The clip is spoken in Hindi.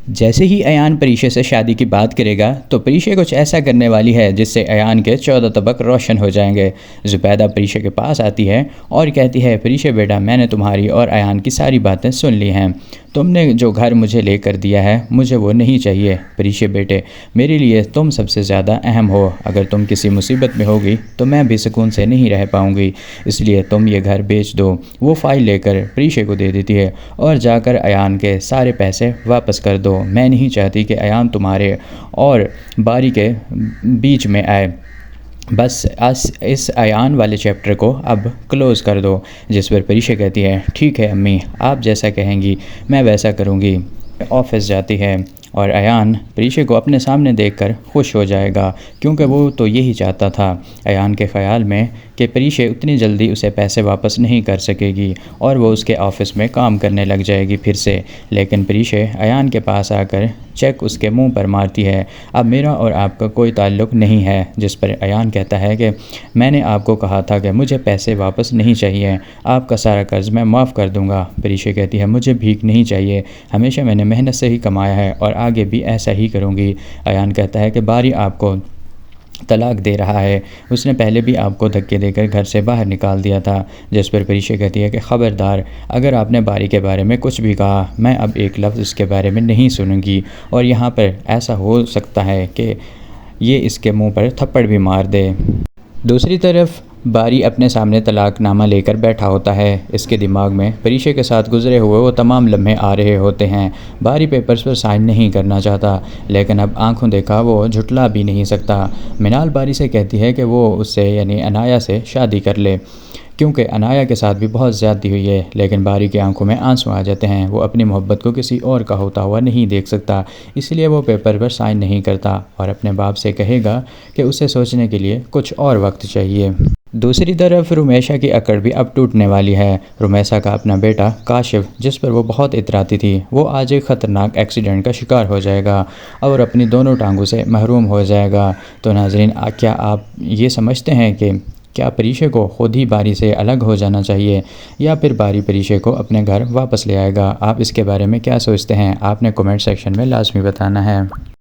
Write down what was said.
जैसे ही अयान परीशे से शादी की बात करेगा तो परीशे कुछ ऐसा करने वाली है जिससे अयान के 14 तबक रोशन हो जाएंगे। ज़ुबैदा परीशे के पास आती है और कहती है, परीशे बेटा, मैंने तुम्हारी और अयान की सारी बातें सुन ली हैं। तुमने जो घर मुझे लेकर दिया है मुझे वो नहीं चाहिए। परीशे बेटे, मेरे लिए तुम सबसे ज़्यादा अहम हो। अगर तुम किसी मुसीबत में होगी तो मैं भी सुकून से नहीं रह पाऊँगी, इसलिए तुम ये घर बेच दो। वो फ़ाइल लेकर परीशे को दे देती है और जाकर अयान के सारे पैसे वापस कर दो। मैं नहीं चाहती कि अयान तुम्हारे और बारी के बीच में आए। बस इस अयान वाले चैप्टर को अब क्लोज़ कर दो। जिस पर परीशा कहती है, ठीक है अम्मी, आप जैसा कहेंगी मैं वैसा करूँगी। ऑफिस जाती है और अयान परीशा को अपने सामने देखकर खुश हो जाएगा, क्योंकि वो तो यही चाहता था। अयान के ख़्याल में कि परीशा उतनी जल्दी उसे पैसे वापस नहीं कर सकेगी और वो उसके ऑफ़िस में काम करने लग जाएगी फिर से। लेकिन परीशा अयान के पास आकर चेक उसके मुंह पर मारती है। अब मेरा और आपका कोई ताल्लुक़ नहीं है। जिस पर अयान कहता है कि मैंने आपको कहा था कि मुझे पैसे वापस नहीं चाहिए, आपका सारा कर्ज़ मैं माफ़ कर दूंगा। परीशा कहती है, मुझे भीख नहीं चाहिए, हमेशा मैंने मेहनत से ही कमाया है और आगे भी ऐसा ही करूँगी। अयान कहता है कि बारी आपको तलाक दे रहा है, उसने पहले भी आपको धक्के देकर घर से बाहर निकाल दिया था। जिस पर परीशा कहती है कि ख़बरदार, अगर आपने बारी के बारे में कुछ भी कहा मैं अब एक लफ्ज़ इसके बारे में नहीं सुनूंगी और यहाँ पर ऐसा हो सकता है कि ये इसके मुंह पर थप्पड़ भी मार दे। दूसरी तरफ बारी अपने सामने तलाकनामा लेकर बैठा होता है। इसके दिमाग में परीशा के साथ गुजरे हुए वो तमाम लम्हे आ रहे होते हैं। बारी पेपर्स पर साइन नहीं करना चाहता, लेकिन अब आंखों देखा वो झुटला भी नहीं सकता। मिनाल बारी से कहती है कि वो उससे यानी अनाया से शादी कर ले, क्योंकि अनाया के साथ भी बहुत ज़्यादती हुई है। लेकिन बारी की आंखों में आंसू आ जाते हैं। वो अपनी मोहब्बत को किसी और का होता हुआ नहीं देख सकता, इसलिए वो पेपर पर साइन नहीं करता और अपने बाप से कहेगा कि उसे सोचने के लिए कुछ और वक्त चाहिए। दूसरी तरफ रुमेशा की अकड़ भी अब टूटने वाली है। रुमेशा का अपना बेटा काशिफ, जिस पर वो बहुत इतराती थी, वो आज एक ख़तरनाक एक्सीडेंट का शिकार हो जाएगा और अपनी दोनों टांगों से महरूम हो जाएगा। तो नाजरीन, क्या आप ये समझते हैं कि क्या परीशा को खुद ही बारी से अलग हो जाना चाहिए या फिर बारी परीशा को अपने घर वापस ले आएगा? आप इसके बारे में क्या सोचते हैं? आपने कमेंट सेक्शन में लाजमी बताना है।